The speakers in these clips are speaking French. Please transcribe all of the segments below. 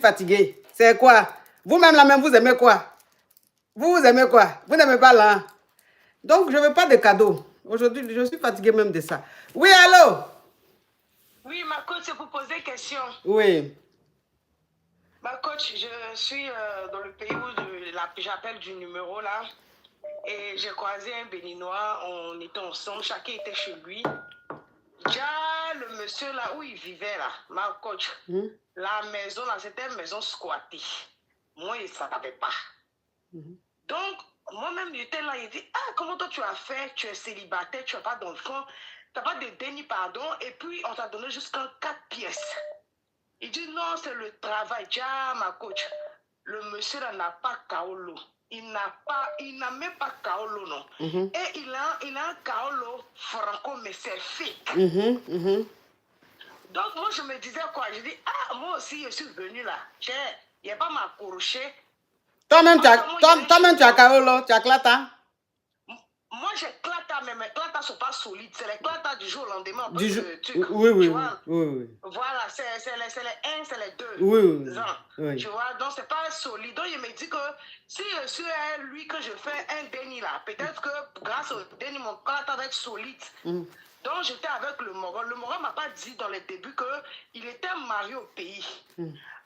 fatiguée. C'est quoi? Vous-même, la même, vous aimez quoi? Vous aimez quoi? Vous n'aimez pas là? Donc, je ne veux pas de cadeaux. Aujourd'hui, je suis fatiguée même de ça. Oui, allô? Oui, ma coach, c'est pour poser une question. Oui. Ma coach, je suis dans le pays où j'appelle du numéro là. Et j'ai croisé un Béninois, on était ensemble, chacun était chez lui. Déjà, le monsieur là où il vivait là, ma coach, la maison là, c'était une maison squattée. Moi, il ne savait pas. Donc, moi-même, j'étais là, il dit, ah, comment toi tu as fait? Tu es célibataire, tu n'as pas d'enfant, tu n'as pas de déni, pardon, et puis on t'a donné jusqu'à 4 pièces. Il dit, non, c'est le travail. Déjà, ma coach, le monsieur là n'a pas kaolo. Il n'a même pas kaolo, non. Et il a un kaolo franco, mais c'est fake. Donc, moi, je me disais quoi? Je dis, ah, moi aussi, je suis venu là. Il n'y a pas ma coucher. Toi-même, tu as kaolo, tu as clata. Moi, j'ai clata, mais mes clatas ne sont pas solides. C'est les clatas du jour au lendemain. Oui, oui. Voilà, c'est les 1, c'est les 2 ans. Oui. Tu vois, donc c'est pas solide. Donc, il me dit que si je suis lui que je fais un déni là, peut-être que grâce au déni, mon clata va être solide. Donc, j'étais avec le Moron. Le Moron ne m'a pas dit dans le début qu'il était marié au pays.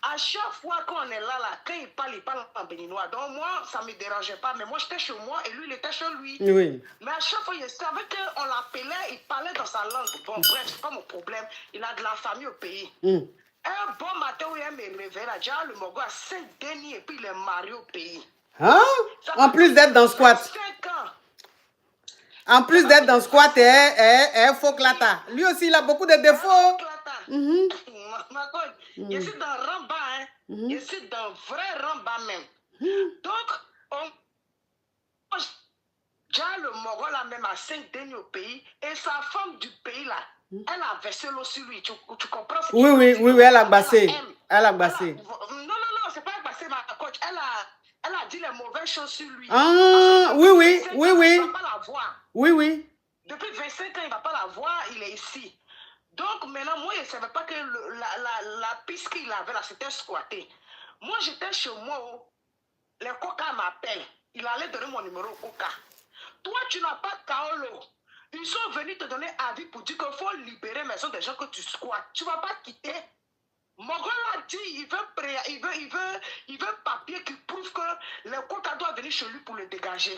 À chaque fois qu'on est là, quand il parle en béninois. Donc, moi, ça ne me dérangeait pas. Mais moi, j'étais chez moi et lui, il était chez lui. Oui. Mais à chaque fois, il savait qu'on l'appelait, il parlait dans sa langue. Bon, bref, c'est pas mon problème. Il a de la famille au pays. Un bon matin où il me réveille, là, déjà, le Mogo a 5 dénis et puis il est marié au pays. Hein? En plus d'être dans squat. 5 ans. En plus d'être dans squat et faux clata. Lui aussi, il a beaucoup de défauts. Je suis dans Ramba, hein. Je suis dans vrai Ramba même. Donc, déjà le Moro là même à 5 dénis au pays et sa femme du pays là, elle a versé l'eau sur lui. Tu comprends ce Oui, elle a bassé. Elle a bassé. Non, c'est pas bassé ma coach. Elle a dit les mauvaises choses sur lui. Ah, oui. Il ne va pas la voir. Oui. Depuis 25 ans, il ne va pas la voir, il est ici. Donc maintenant, moi, je ne savais pas que la piste qu'il avait là, c'était squatté. Moi, j'étais chez moi, les coca m'appellent. Il allait donner mon numéro au coca. Toi, tu n'as pas Kaolo. Ils sont venus te donner avis pour dire qu'il faut libérer maison des gens que tu squattes. Tu ne vas pas quitter. Mogo l'a dit, il veut papier qui prouve que le coca doit venir chez lui pour le dégager.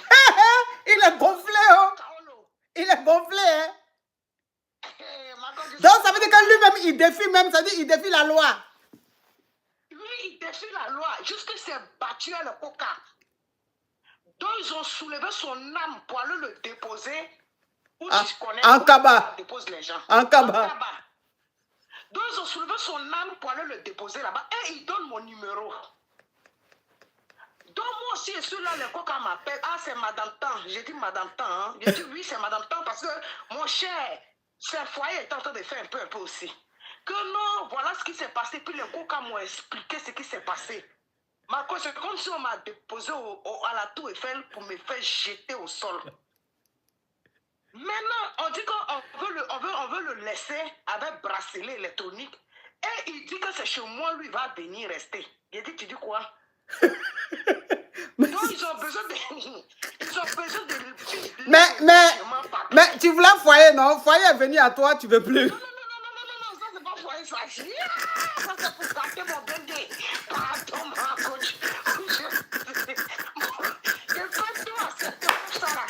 Il est gonflé, oh. Il est gonflé, hein. Donc, ça veut dire que lui-même, il défie même, ça veut dire qu'il défie la loi. Oui, il défie la loi. Jusque c'est battu à le coca. Donc, ils ont soulevé son âme pour aller le déposer. Où tu connais. En Kaba. Dépose les gens. En Kaba. Donc, ils ont soulevé son âme pour aller le déposer là-bas. Et ils donnent mon numéro. Donc, moi aussi, je suis là, le coca m'appelle. Ah, c'est Madame Tan. J'ai dit Madame Tan. Hein. J'ai dit oui, c'est Madame Tan parce que mon cher, ce foyer est en train de faire un peu aussi. Que non, voilà ce qui s'est passé. Puis le coca m'a expliqué ce qui s'est passé. Marco, c'est comme si on m'a déposé à la Tour Eiffel pour me faire jeter au sol. Maintenant, on dit qu'on veut le laisser avec bracelet électronique. Et il dit que c'est chez moi, lui va venir rester. Il dit, tu dis quoi? Donc, ils ont besoin de mais tu voulais foyer, non? Foyer est venu à toi, tu veux plus. Non, ça c'est pas foyer, ça. Ça c'est pour gâter mon bébé. Pardon, ma coach. Je fais tout accepter pour ça là.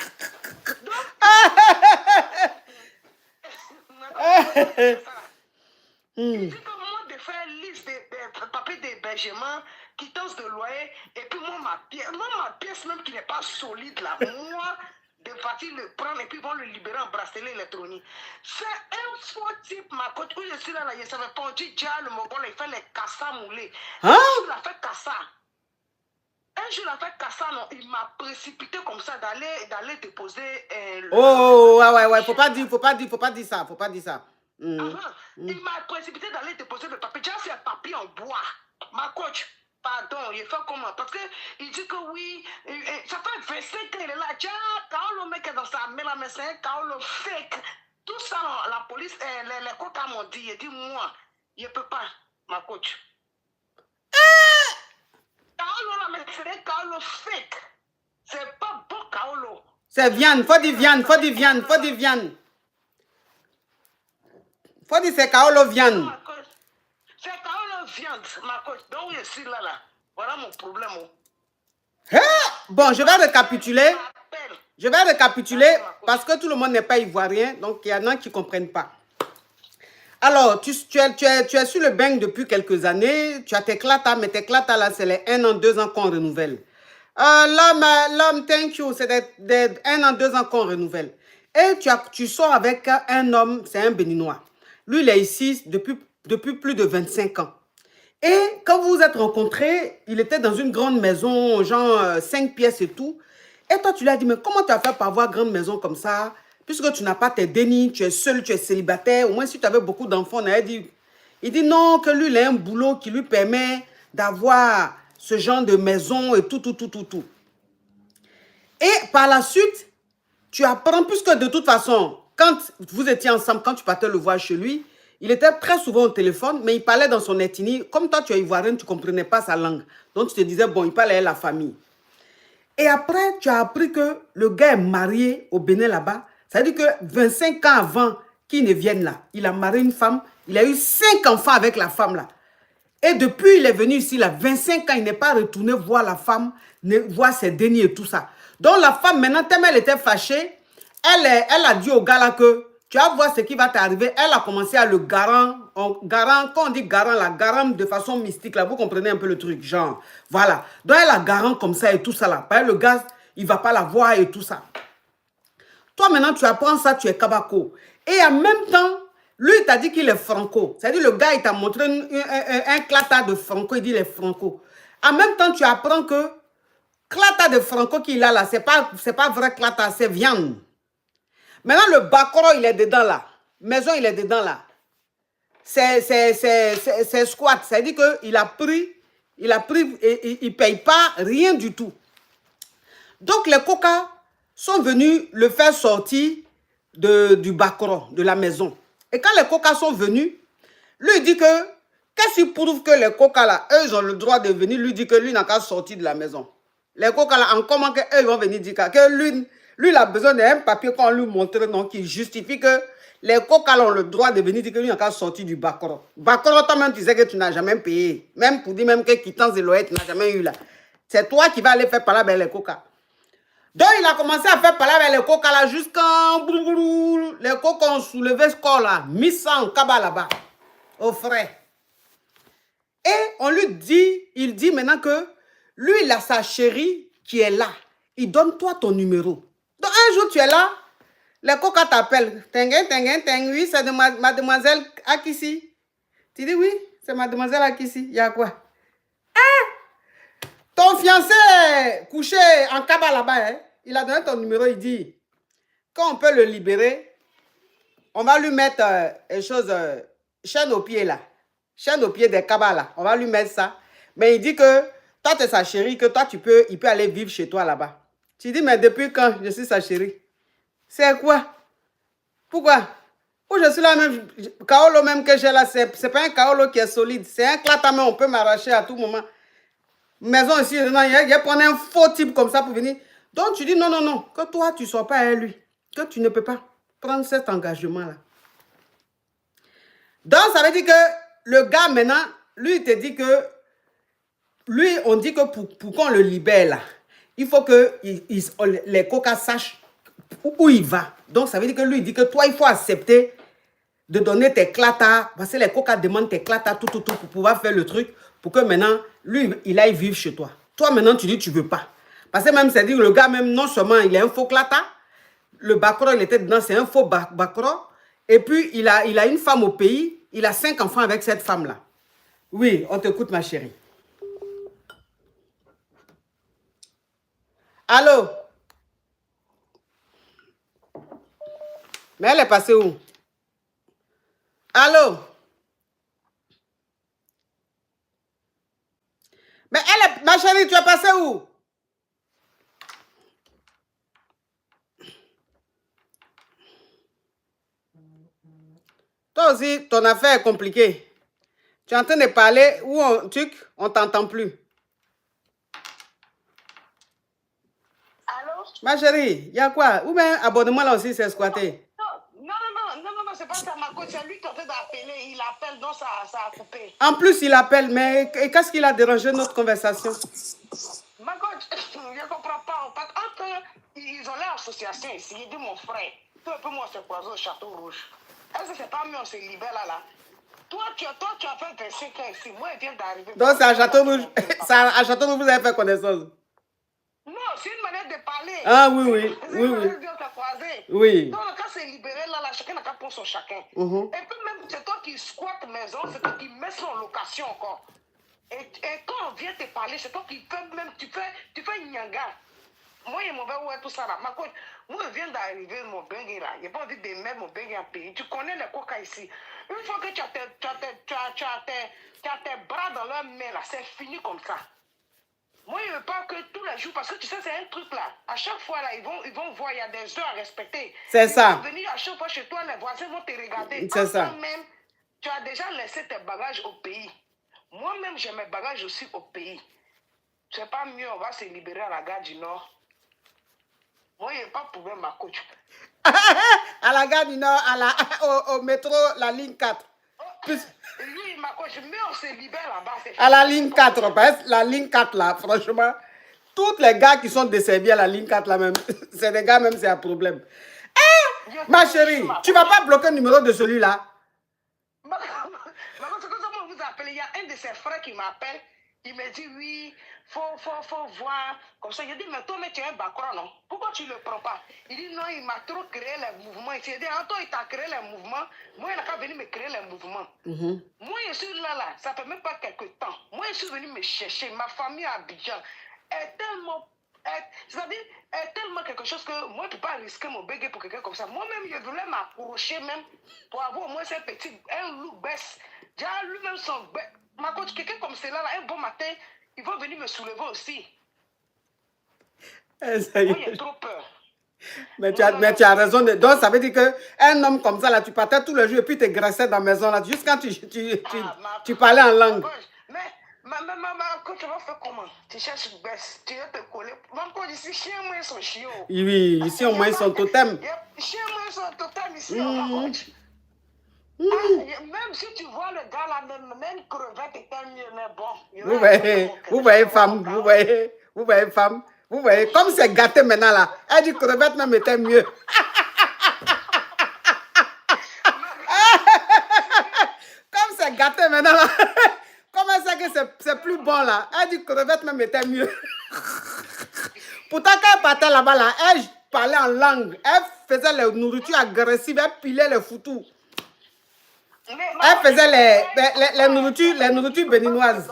Il dit que moi de faire liste de papiers d'hébergement, quittance de loyer, et puis moi ma pièce même qui n'est pas solide là, moi de partir le prendre et puis vont le libérer en bracelet électronique. C'est un faux type, ma coach, où je suis là, je ne savais pas, on dit déjà le Mogol, il fait les cassas moulés. Un jour, il a fait cassa. Non, il m'a précipité comme ça d'aller déposer ouais, faut pas dire ça. Il m'a précipité d'aller déposer le papier. Déjà, c'est un papier en bois. Ma coach, pardon, il fait comment? Parce qu'il dit que oui, ça fait 25 ans qu'il est là. Déjà, Kaolo mec est dans sa main, mais c'est un Kaolo fake. Tout ça, la police, les coca m'ont dit, il dit, moi, il ne peut pas, ma coach. c'est des Kaolo fake. C'est pas bon Kaolo. C'est viande, faut dire viande, faut dire viande, faut dire viande. Faut dire c'est Kaolo viande. C'est Kaolo viande, ma coach. Donc je suis là. Voilà mon problème. Hein? Bon, je vais récapituler. Je vais récapituler parce que tout le monde n'est pas ivoirien, donc il y en a qui ne comprennent pas. Alors, tu es sur le bain depuis quelques années, tu as tes clatas, mais tes clatas là, c'est les 1 an, 2 ans qu'on renouvelle. L'homme, thank you, c'est des 1 an, 2 ans qu'on renouvelle. Et tu sors avec un homme, c'est un Béninois. Lui, il est ici depuis plus de 25 ans. Et quand vous vous êtes rencontrés, il était dans une grande maison, genre 5 pièces et tout. Et toi, tu lui as dit, mais comment tu as fait pour avoir une grande maison comme ça? Puisque tu n'as pas tes dénis, tu es seul, tu es célibataire. Au moins, si tu avais beaucoup d'enfants, on avait dit... Il dit non, que lui, il a un boulot qui lui permet d'avoir ce genre de maison et tout. Et par la suite, tu apprends, puisque de toute façon, quand vous étiez ensemble, quand tu partais le voir chez lui, il était très souvent au téléphone, mais il parlait dans son ethnie. Comme toi, tu es ivoirien, tu ne comprenais pas sa langue. Donc, tu te disais, bon, il parlait à la famille. Et après, tu as appris que le gars est marié au Bénin là-bas. Ça veut dire que 25 ans avant qu'il ne vienne là, il a marié une femme. Il a eu 5 enfants avec la femme là. Et depuis, il est venu ici là, 25 ans, il n'est pas retourné voir la femme, voir ses deniers et tout ça. Donc la femme, maintenant, tellement elle était fâchée, elle a dit au gars là que tu vas voir ce qui va t'arriver. Elle a commencé à le garant, quand on dit garant, la garant de façon mystique, là, vous comprenez un peu le truc, genre, voilà. Donc elle a garant comme ça et tout ça là. Le gars, il ne va pas la voir et tout ça. Toi maintenant, tu apprends ça, tu es Kabako. Et en même temps, lui, il t'a dit qu'il est franco. C'est-à-dire le gars, il t'a montré un clata de franco, il dit il est franco. En même temps, tu apprends que clata de franco qu'il a là, c'est pas vrai clata, c'est viande. Maintenant, le bakoro, il est dedans là. Maison, il est dedans là. C'est squat. C'est-à-dire qu'il a pris et il ne paye pas rien du tout. Donc, les coca sont venus le faire sortir du bakoro, de la maison. Et quand les coca sont venus, lui il dit que, qu'est-ce qui prouve que les coca là, eux, ils ont le droit de venir, lui dit que lui n'a qu'à sortir de la maison. Les coca là, en comment qu'eux, ils vont venir dire que lui, il a besoin d'un papier qu'on lui montre, non, qui justifie que les coca là ont le droit de venir dire que lui n'a qu'à sortir du bakoro. Bakoro, toi-même, tu sais que tu n'as jamais payé. Même pour dire même que quittance de l'OET, tu n'as jamais eu là. C'est toi qui vas aller faire parler avec les coca. Donc, il a commencé à faire parler avec les coca là jusqu'en... Les coca ont soulevé ce corps là, mis ça en cabas là-bas, au frais. Et on lui dit, il dit maintenant que lui, il a sa chérie qui est là. Il donne toi ton numéro. Donc, un jour, tu es là, les coca t'appellent. Oui, c'est de mademoiselle Akissi. Tu dis oui, c'est mademoiselle Akissi. Il y a quoi? Ton fiancé est couché en cabas là-bas, hein? Il a donné ton numéro, il dit, quand on peut le libérer, on va lui mettre chaîne au pied là. Chaîne au pied des cabas là. On va lui mettre ça. Mais il dit que toi, tu es sa chérie, que toi, il peut aller vivre chez toi là-bas. Tu dis, mais depuis quand je suis sa chérie? C'est quoi? Pourquoi? Où je suis là même, Kaolo même que j'ai là, c'est pas un Kaolo qui est solide. C'est un clatamé, on peut m'arracher à tout moment. Maison ici, il y a prendre un faux type comme ça pour venir. Donc tu dis non, que toi tu ne sois pas à lui. Que tu ne peux pas prendre cet engagement-là. Donc ça veut dire que le gars maintenant, lui il te dit que, lui on dit que pour qu'on le libère là, il faut que les coca sachent où il va. Donc ça veut dire que lui il dit que toi il faut accepter de donner tes clatas, parce que les coca demandent tes clatas, tout, pour pouvoir faire le truc, pour que maintenant, lui, il aille vivre chez toi. Toi, maintenant, tu dis tu veux pas. Parce que même, c'est dire le gars, même, non seulement il a un faux clata, le bakro, il était dedans, c'est un faux bakro, et puis il a une femme au pays, il a 5 enfants avec cette femme-là. Oui, on t'écoute, ma chérie. Allô? Mais elle est passée où? Allô? Mais elle est... Ma chérie, tu es passée où? Toi aussi, ton affaire est compliquée. Tu es en train de parler ou on t'entend plus. Ma chérie, il y a quoi? Ou bien abonnement là aussi, c'est squatté. Non, c'est pas ça, ma coach. C'est lui qui est en train d'appeler. Il appelle, donc ça a coupé. En plus, il appelle, mais qu'est-ce qu'il a dérangé notre conversation? Ma coach, je ne comprends pas. Entre ils ont l'association ici, il dit mon frère, peu moi, c'est croisé au Château Rouge. Est-ce que c'est pas mieux, on se libère là? Toi, tu as fait 25 ans ici. Moi, il vient d'arriver. Donc, c'est à Château Rouge. À Château Rouge, vous avez fait connaissance? Non, c'est une manière de parler. Ah oui. Oui. Donc, quand c'est libéré, là, chacun n'a qu'à prendre son chacun. Et puis même, c'est toi qui squatte maison, c'est toi qui mets ça en location encore. Et quand on vient te parler, c'est toi qui fais même, tu fais une nyanga. Moi, il m'en va où est tout ça là. Ma coach, moi, je viens d'arriver, mon bengue là. Il n'y a pas envie de mettre mon bengue en pays. Tu connais les coca ici. Une fois que tu as tes bras dans leurs mains là, c'est fini comme ça. Moi, je ne veux pas que tous les jours, parce que tu sais, c'est un truc là. À chaque fois là, ils vont voir, il y a des heures à respecter. C'est ça. Ils vont venir à chaque fois chez toi, les voisins vont te regarder. C'est ça. Même, tu as déjà laissé tes bagages au pays. Moi-même, j'ai mes bagages aussi au pays. C'est pas mieux, on va se libérer à la gare du Nord. Moi, il n'y a pas de problème, ma coach. À la gare du Nord, au métro, la ligne 4. Oui, ma coach, mais on se libère là-bas. À la ligne 4, parce que la ligne 4 là, franchement, tous les gars qui sont desservis à la ligne 4 là même, c'est des gars même, c'est un problème. Ma chérie, tu ne vas pas bloquer le numéro de celui-là? Ma coach, c'est comme ça que vous appelez. Il y a un de ses frères qui m'appelle. Il me dit oui, faut voir. Comme ça, je dis, mais toi, tu es un background, non? Pourquoi tu ne le prends pas? Il dit non, il m'a trop créé les mouvements. Il dit, toi, il t'a créé les mouvements. Moi, il n'a qu'à venir me créer les mouvements. Moi, je suis là, ça ne fait même pas quelques temps. Moi, je suis venu me chercher. Ma famille à Abidjan est tellement. C'est-à-dire, est tellement quelque chose que moi, je ne peux pas risquer mon bébé pour quelqu'un comme ça. Moi-même, je voulais m'approcher même pour avoir au moins un look baisse. Déjà, lui-même, son baisse. Ma coach, quelqu'un comme cela, là, un bon matin, ils vont venir me soulever aussi. Ça y est. Moi, j'ai trop peur. Mais tu as raison. Donc, ça veut dire qu'un homme comme ça, là, tu partais tous les jours et puis tu graissais dans la maison, là, juste quand tu parlais en langue. Mais, ma coach, tu vas faire comment? Tu cherches une baisse, tu vas te coller. Ma coach, ici, chien, moi, ils sont chiots. Oui, ici, au moins, ils sont totem. Chien, moi, ils sont totem ici, ma coach. Même si tu vois le gars là, même crevette était mieux, mais bon. Vous voyez, femme, vous voyez, femme, vous voyez, comme c'est gâté maintenant là, elle dit crevette même était mieux. Comme c'est gâté maintenant là, comme elle sait que c'est plus bon là, elle dit crevette même était mieux. Pourtant quand elle partait là-bas là, elle parlait en langue, elle faisait les nourritures agressives, elle pilait les foutous. Elle faisait les nourritures béninoises.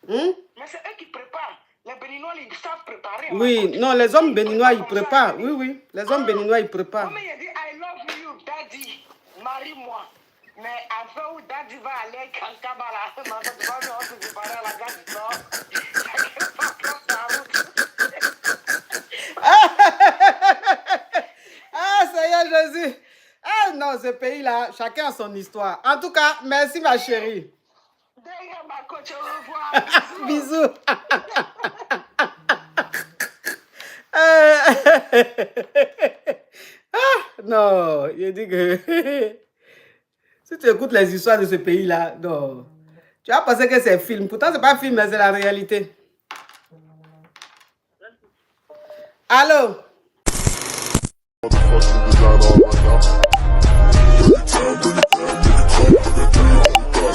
Mais c'est eux qui préparent. Les Béninois, ils savent préparer. Oui, non, les hommes béninois, ils préparent. Oui, les hommes béninois, ils préparent. Comme il a dit, I love you, daddy, marie-moi. Mais après où daddy va aller, quand Kabbalah, tu vas se préparer à la gare du Nord. Chacun va prendre sa route. Ah, Seigneur Jésus. Ah non, ce pays-là, chacun a son histoire. En tout cas, merci ma chérie. D'ailleurs, ma coach, au revoir. Bisous. Non, je dis que si tu écoutes les histoires de ce pays-là, non, tu vas penser que c'est film. Pourtant, ce n'est pas un film, mais c'est la réalité. Allô?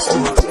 I'm